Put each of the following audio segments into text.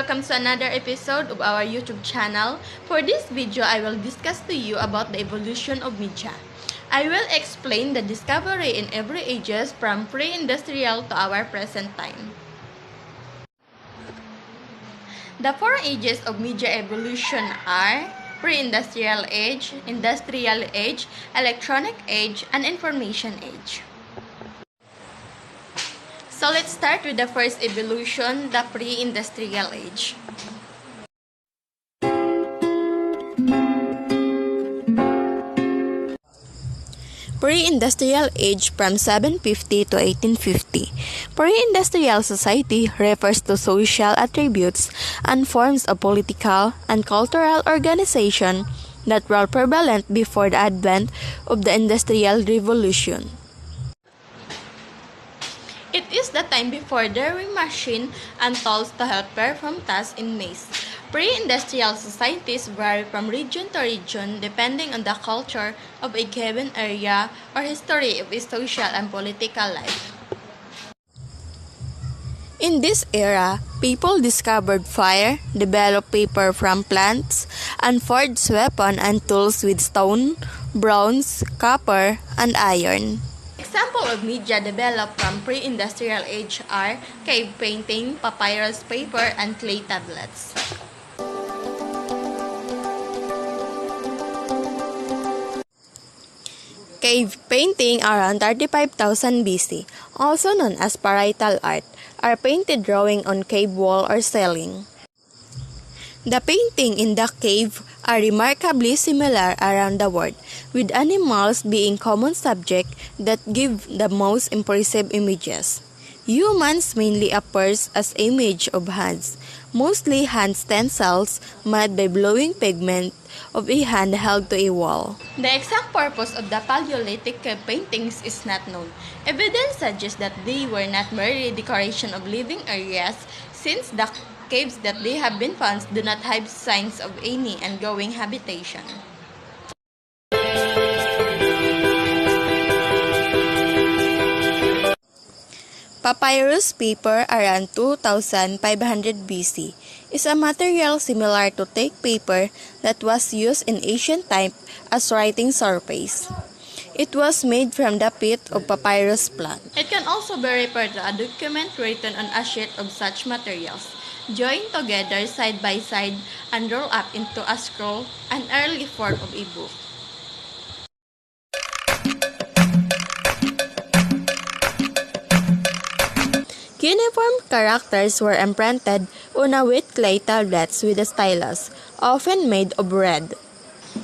welcome to another episode of our YouTube channel. For this video, I will discuss to you about the evolution of media. I will explain the discovery in every ages from pre-industrial to our present time. The four ages of media evolution are pre-industrial age, industrial age, electronic age, and information age. So let's start with the first evolution, the pre-industrial age. Pre-industrial age from 750 to 1850. Pre-industrial society refers to social attributes and forms of political and cultural organization that were prevalent before the advent of the Industrial Revolution. It is the time before there were machines and tools to help perform tasks in maze. Pre-industrial societies vary from region to region depending on the culture of a given area or history of its social and political life. In this era, people discovered fire, developed paper from plants, and forged weapons and tools with stone, bronze, copper, and iron. Examples of media developed from pre-industrial age are cave painting, papyrus paper, and clay tablets. Cave painting around 35,000 BC, also known as parietal art, are painted drawing on cave wall or ceiling. The painting in the cave are remarkably similar around the world, with animals being common subject that give the most impressive images. Humans mainly appears as image of hands, mostly hand stencils made by blowing pigment of a hand held to a wall. The exact purpose of the Paleolithic cave paintings is not known. Evidence suggests that they were not merely decoration of living areas, since the caves that they have been found do not have signs of any ongoing habitation. Papyrus paper around 2500 BC is a material similar to teak paper that was used in ancient times as writing surface. It was made from the pith of papyrus plant. It can also be referred to a document written on a sheet of such materials, joined together side by side and rolled up into a scroll, an early form of a book. Cuneiform characters were imprinted on a wet clay tablets with a stylus, often made of red.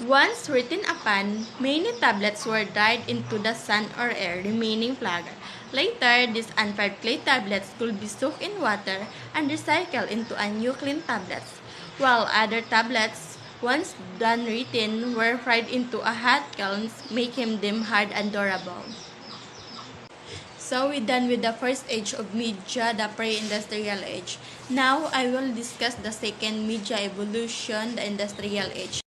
Once written upon, many tablets were dried into the sun or air, remaining flagged. Later, these unfired clay tablets could be soaked in water and recycled into a new clean tablets, while other tablets, once done written, were fried into a hot kilns, making them hard and durable. So we're done with the first age of media, the pre-industrial age. Now, I will discuss the second media evolution, the industrial age.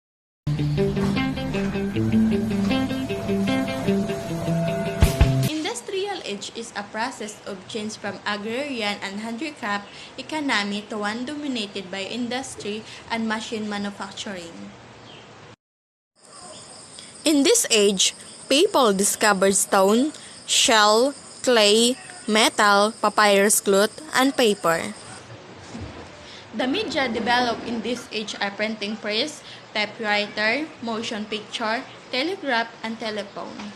Industrial age is a process of change from agrarian and handicraft economy to one dominated by industry and machine manufacturing. In this age, people discovered stone, shell, clay, metal, papyrus cloth, and paper. The media developed in this age are printing press, typewriter, motion picture, telegraph, and telephone.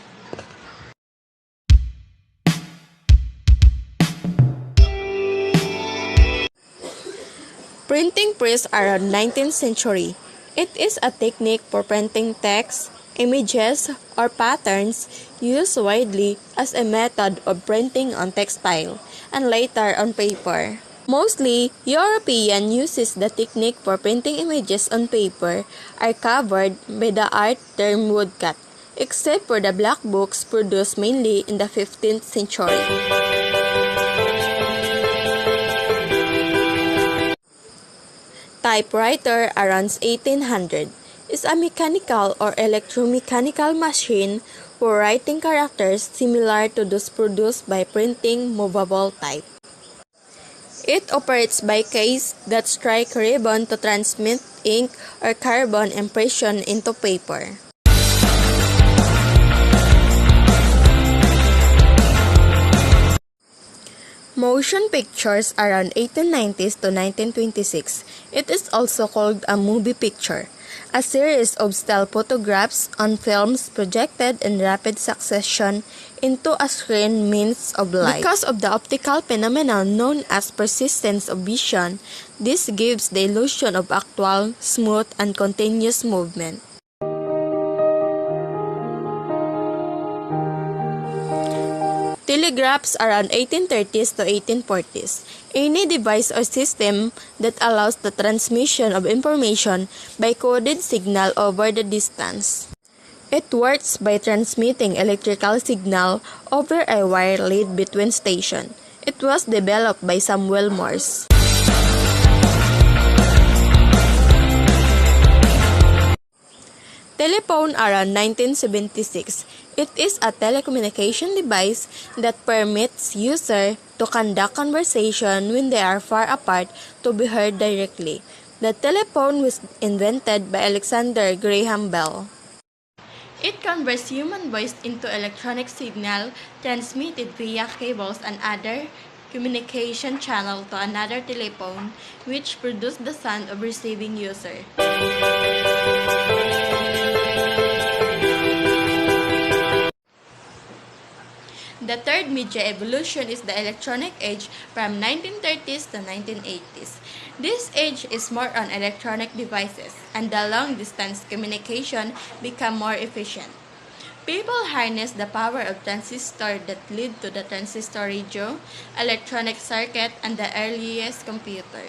Printing press around 19th century. It is a technique for printing text, images, or patterns used widely as a method of printing on textile and later on paper. Mostly, European uses the technique for printing images on paper are covered by the art term woodcut, except for the black books produced mainly in the 15th century. Typewriter around 1800 is a mechanical or electromechanical machine for writing characters similar to those produced by printing movable type. It operates by keys that strike ribbon to transmit ink or carbon impression into paper. Motion pictures around 1890s to 1926. It is also called a movie picture, a series of still photographs on films projected in rapid succession into a screen means of light. Because of the optical phenomenon known as persistence of vision, this gives the illusion of actual, smooth, and continuous movement. Telegraphs around 1830s to 1840s. Any device or system that allows the transmission of information by coded signal over the distance. It works by transmitting electrical signal over a wire lead between stations. It was developed by Samuel Morse. Telephone around 1976. It is a telecommunication device that permits users to conduct conversation when they are far apart to be heard directly. The telephone was invented by Alexander Graham Bell. It converts human voice into electronic signal transmitted via cables and other communication channel to another telephone, which produce the sound of receiving user. The third media evolution is the electronic age from 1930s to 1980s. This age is more on electronic devices, and the long-distance communication become more efficient. People harness the power of transistors that lead to the transistor radio, electronic circuit, and the earliest computer.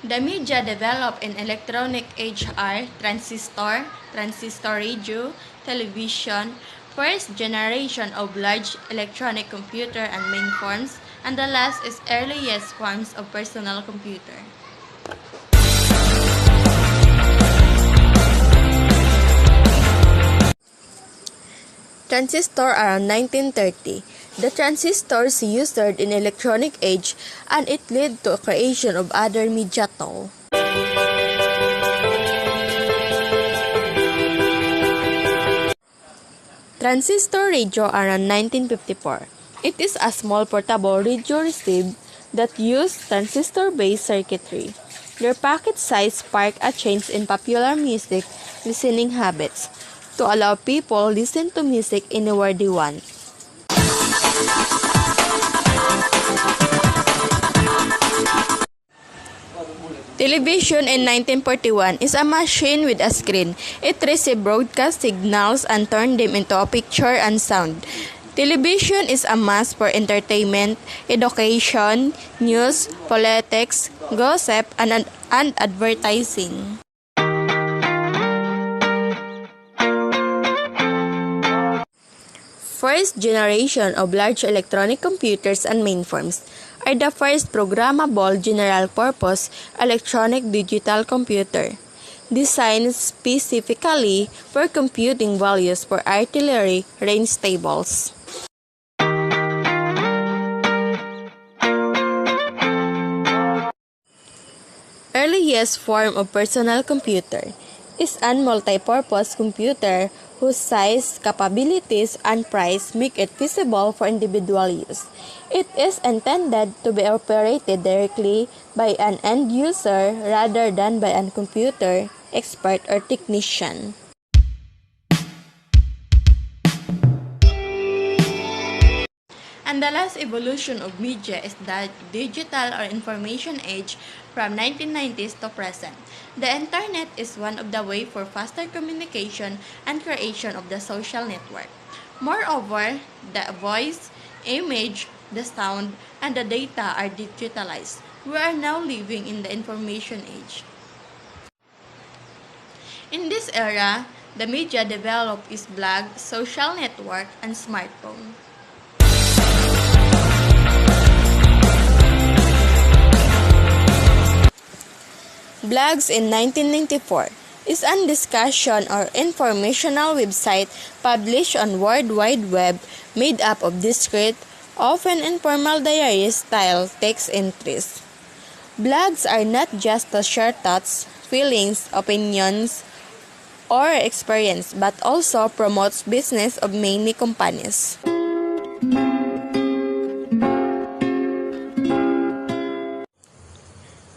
The media developed in electronic age are transistor, transistor radio, television, first generation of large electronic computer and mainframes, and the last is earliest forms of personal computer. Transistor around 1930. The transistors used in electronic age, and it led to a creation of other media too. Transistor radio around 1954. It is a small portable radio receiver that uses transistor-based circuitry. Their packet size sparked a change in popular music listening habits to allow people listen to music anywhere they want. Television in 1941 is a machine with a screen. It receives broadcast signals and turns them into a picture and sound. Television is a must for entertainment, education, news, politics, gossip, and advertising. First generation of large electronic computers and mainframes are the first programmable general-purpose electronic digital computer, designed specifically for computing values for artillery range tables. Earliest form of personal computer is an multi-purpose computer whose size, capabilities, and price make it feasible for individual use. It is intended to be operated directly by an end user rather than by a computer expert or technician. And the last evolution of media is the digital or information age from 1990s to present. The internet is one of the ways for faster communication and creation of the social network. Moreover, the voice, image, the sound, and the data are digitalized. We are now living in the information age. In this era, the media developed is blog, social network, and smartphone. Blogs in 1994 is a discussion or informational website published on World Wide Web made up of discrete, often informal diary style text entries. Blogs are not just to share thoughts, feelings, opinions, or experience, but also promotes business of many companies.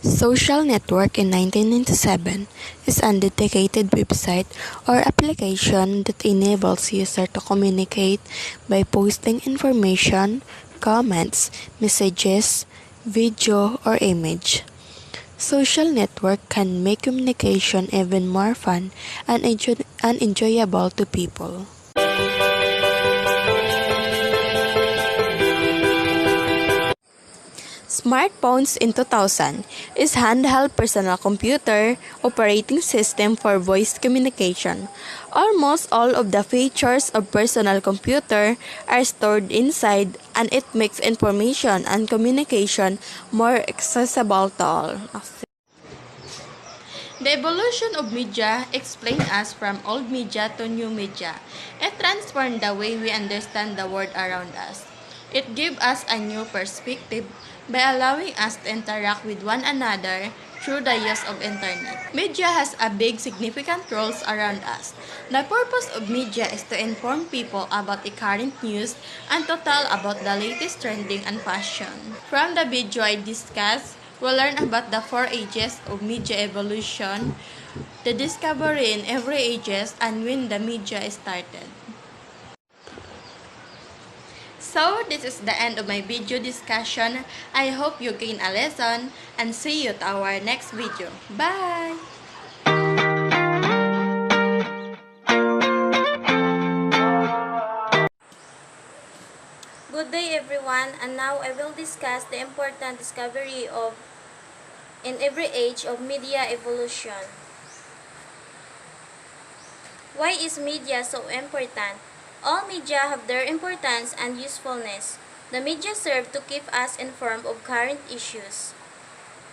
Social Network in 1997 is a dedicated website or application that enables users to communicate by posting information, comments, messages, video, or image. Social network can make communication even more fun and enjoyable to people. Smartphones in 2000 is handheld personal computer operating system for voice communication. Almost all of the features of personal computer are stored inside, and it makes information and communication more accessible to all. The evolution of media explains us from old media to new media. It transformed the way we understand the world around us. It gives us a new perspective by allowing us to interact with one another through the use of internet. Media has a big significant roles around us. The purpose of media is to inform people about the current news and to tell about the latest trending and fashion. From the video I discussed, we'll learn about the 4 ages of media evolution, the discovery in every ages, and when the media started. So, this is the end of my video discussion. I hope you gain a lesson and see you to our next video. Bye! Good day everyone, and now I will discuss the important discovery of in every age of media evolution. Why is media so important? All media have their importance and usefulness. The media serve to keep us informed of current issues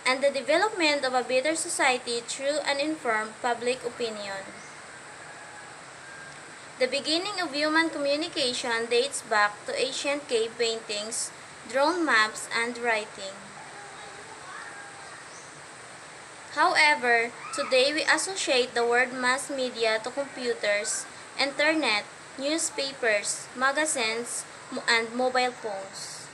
and the development of a better society through an informed public opinion. The beginning of human communication dates back to ancient cave paintings, drawn maps, and writing. However, today we associate the word mass media to computers, internet, newspapers, magazines, and mobile phones.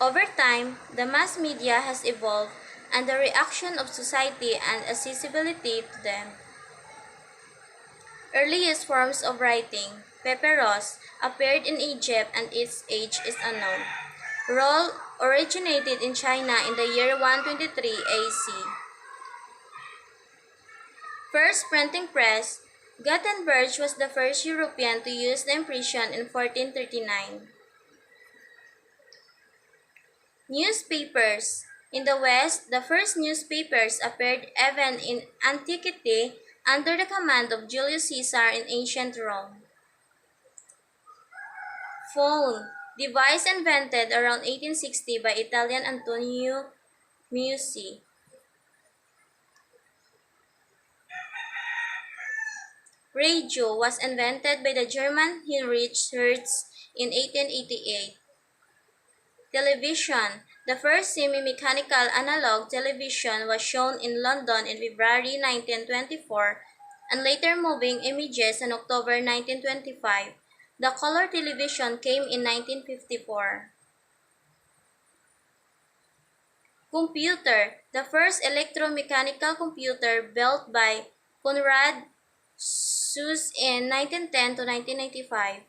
Over time, the mass media has evolved and the reaction of society and accessibility to them. Earliest forms of writing, papyrus, appeared in Egypt and its age is unknown. Roll originated in China in the year 123 AC. First printing press, Gutenberg was the first European to use the impression in 1439. Newspapers. In the West, the first newspapers appeared even in antiquity under the command of Julius Caesar in ancient Rome. Phone. Device invented around 1860 by Italian Antonio Meucci. Radio was invented by the German Heinrich Hertz in 1888. Television. The first semi-mechanical analog television was shown in London in February 1924 and later moving images in October 1925. The color television came in 1954. Computer. The first electromechanical computer built by Konrad Zuse in 1910 to 1995.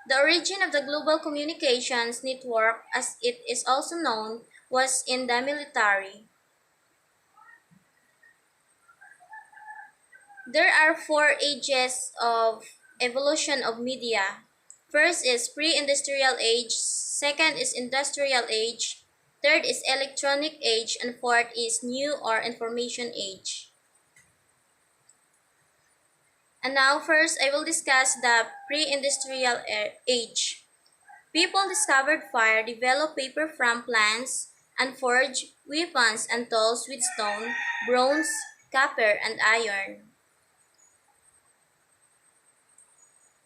The origin of the global communications network, as it is also known, was in the military. There are 4 ages of evolution of media. First is pre-industrial age, second is industrial age, third is electronic age, and fourth is new or information age. And now first I will discuss the pre-industrial age. People discovered fire, developed paper from plants, and forged weapons and tools with stone, bronze, copper, and iron.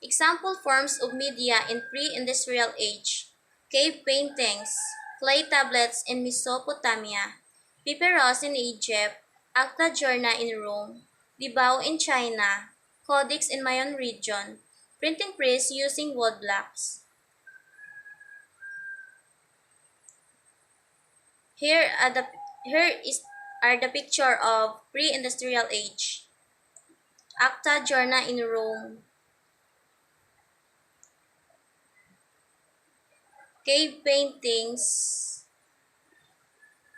Example forms of media in pre-industrial age: cave paintings, clay tablets in Mesopotamia, papyrus in Egypt, Acta Journa in Rome, Libao in China, codex in Mayan region, printing press using wood blocks. Here are the here is are the picture of pre-industrial age. Acta Journa in Rome, cave paintings,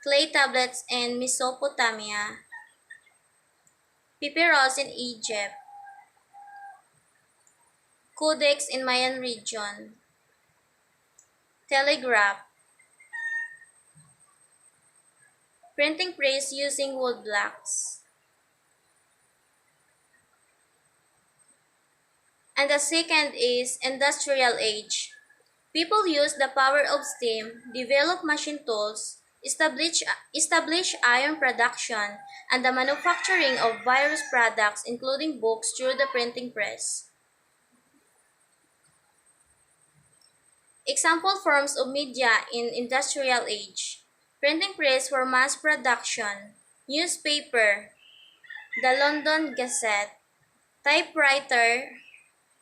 clay tablets in Mesopotamia, papyrus in Egypt, codex in Mayan region, telegraph, printing press using wood blocks. And the second is industrial age. People use the power of steam, develop machine tools, establish iron production, and the manufacturing of various products including books through the printing press. Example forms of media in industrial age: printing press for mass production, newspaper, the London Gazette, typewriter,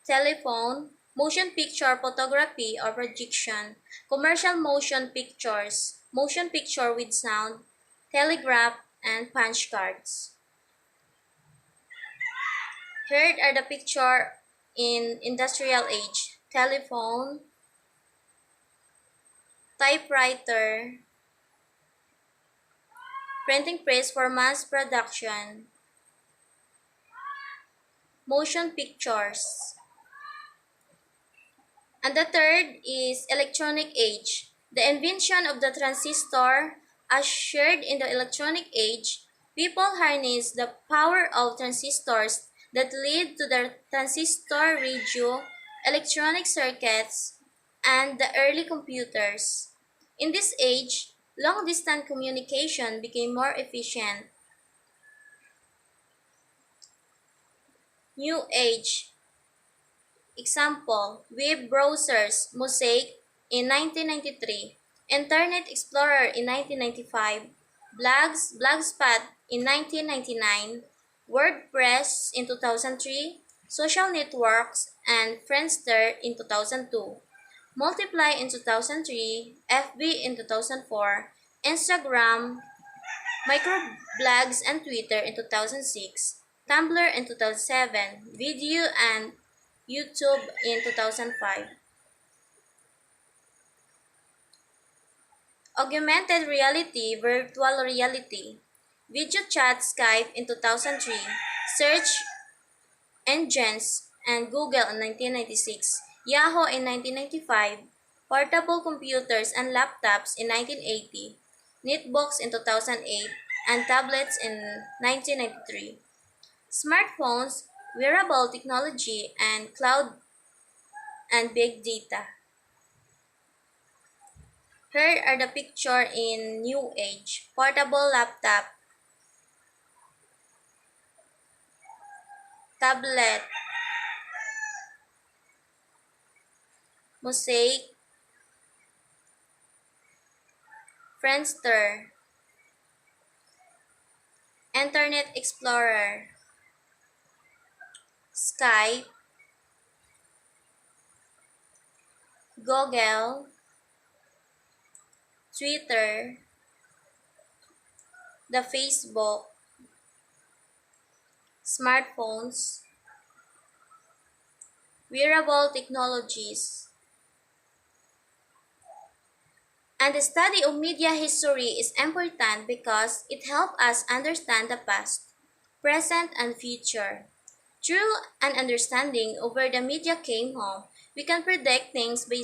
telephone, motion picture photography or projection, commercial motion pictures, motion picture with sound, telegraph, and punch cards. Here are the picture in industrial age: telephone, typewriter, printing press for mass production, motion pictures. And the third is electronic age. The invention of the transistor ushered in the electronic age. People harness the power of transistors that lead to the transistor radio, electronic circuits, and the early computers. In this age, long-distance communication became more efficient. New age. Example: web browsers, Mosaic in 1993, Internet Explorer in 1995, Blogspot in 1999, WordPress in 2003, social networks, and Friendster in 2002, Multiply in 2003, FB in 2004, Instagram, microblogs, and Twitter in 2006, Tumblr in 2007, video and YouTube in 2005. Augmented reality, virtual reality, video chat, Skype in 2003, search engines and Google in 1996, Yahoo in 1995, portable computers and laptops in 1980, netbooks in 2008, and tablets in 1993. Smartphones, wearable technology, and cloud and big data. Here are the picture in new age: portable laptop, tablet, Mosaic, Friendster, Internet Explorer, Skype, Google, Twitter, the Facebook, smartphones, wearable technologies. And the study of media history is important because it helps us understand the past, present, and future. Through an understanding of where the media came home, we can predict things by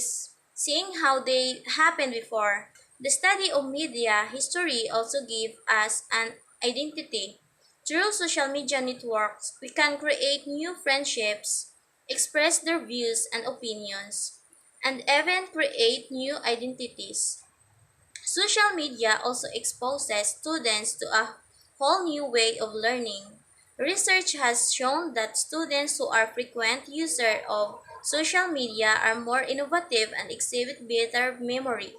seeing how they happened before. The study of media history also gives us an identity. Through social media networks, we can create new friendships, express their views and opinions, and even create new identities. Social media also exposes students to a whole new way of learning. Research has shown that students who are frequent users of Social media are more innovative and exhibit better memory.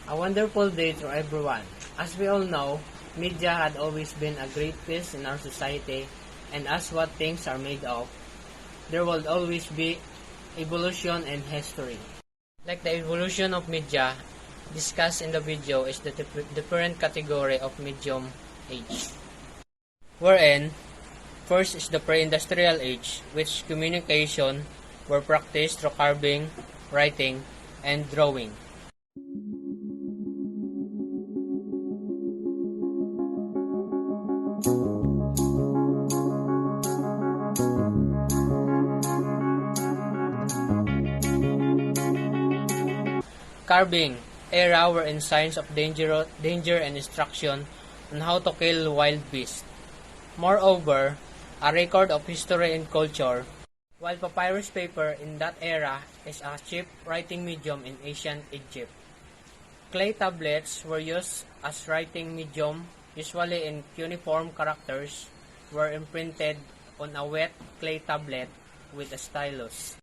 A wonderful day to everyone. As we all know, media had always been a great piece in our society, and as what things are made of, there will always be evolution and history. Like the evolution of media, discussed in the video is the different category of medium age. Wherein, first is the pre-industrial age, which communication were practiced through carving, writing, and drawing. Carving, era wherein signs of danger and instruction on how to kill wild beasts. Moreover, a record of history and culture, while papyrus paper in that era is a cheap writing medium in ancient Egypt. Clay tablets were used as writing medium, usually in cuneiform characters, were imprinted on a wet clay tablet with a stylus.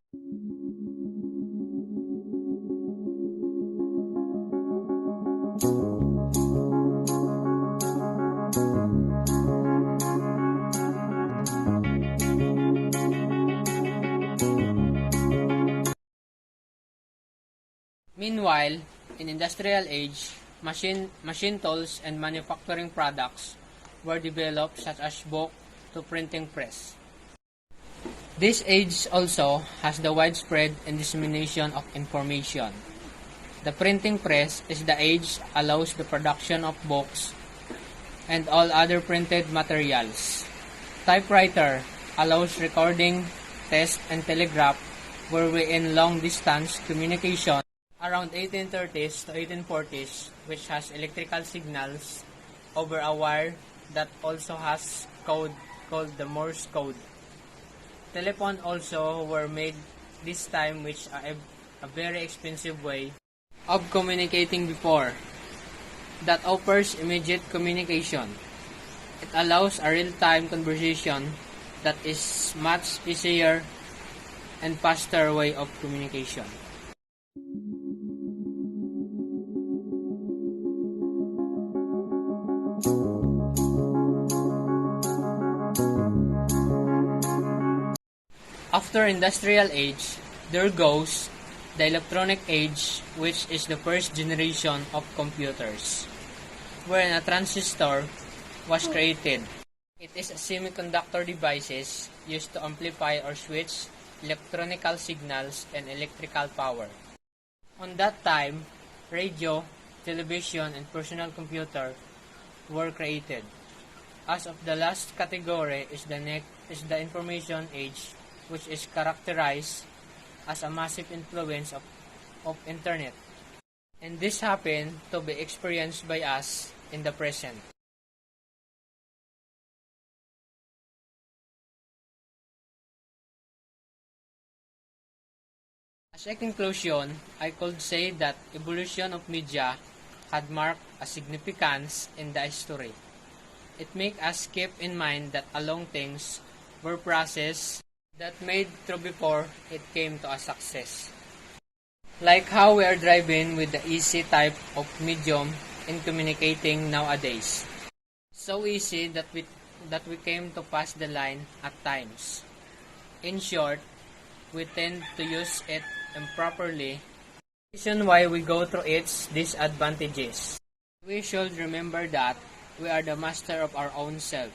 Meanwhile, in industrial age, machine tools and manufacturing products were developed such as book to printing press. This age also has the widespread and dissemination of information. The printing press is the age allows the production of books and all other printed materials. Typewriter allows recording, text, and telegraph were in long-distance communication around 1830s to 1840s, which has electrical signals over a wire that also has code called the Morse code. Telephone also were made this time, which are a very expensive way of communicating before that offers immediate communication. It allows a real-time conversation that is much easier and faster way of communication. After industrial age, there goes the electronic age, which is the first generation of computers, wherein a transistor was created. It is a semiconductor devices used to amplify or switch electronical signals and electrical power. On that time, radio, television, and personal computer were created. As of the last category is the information age, which is characterized as a massive influence of internet. And this happened to be experienced by us in the present. As a conclusion, I could say that evolution of media had marked a significance in the history. It makes us keep in mind that along things were processed that made through before it came to a success. Like how we are driving with the easy type of medium in communicating nowadays. So easy that we came to pass the line at times. In short, we tend to use it improperly. Reason why we go through its disadvantages. We should remember that we are the master of our own self.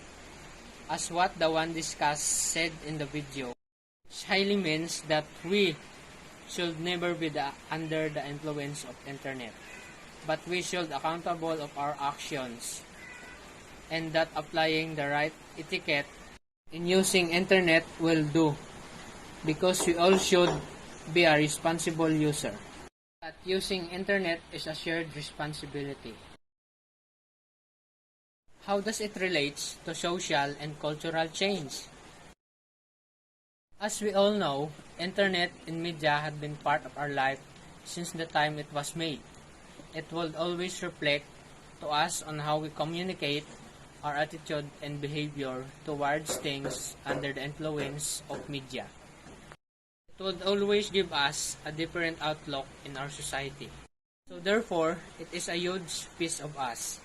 As what the one discussed said in the video, which highly means that we should never be under the influence of internet, but we should accountable of our actions, and that applying the right etiquette in using internet will do, because we all should be a responsible user. That using internet is a shared responsibility. How does it relate to social and cultural change? As we all know, internet and media have been part of our life since the time it was made. It will always reflect to us on how we communicate, our attitude and behavior towards things under the influence of media. It would always give us a different outlook in our society. So therefore, it is a huge piece of us,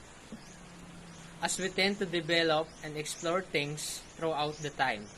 as we tend to develop and explore things throughout the time.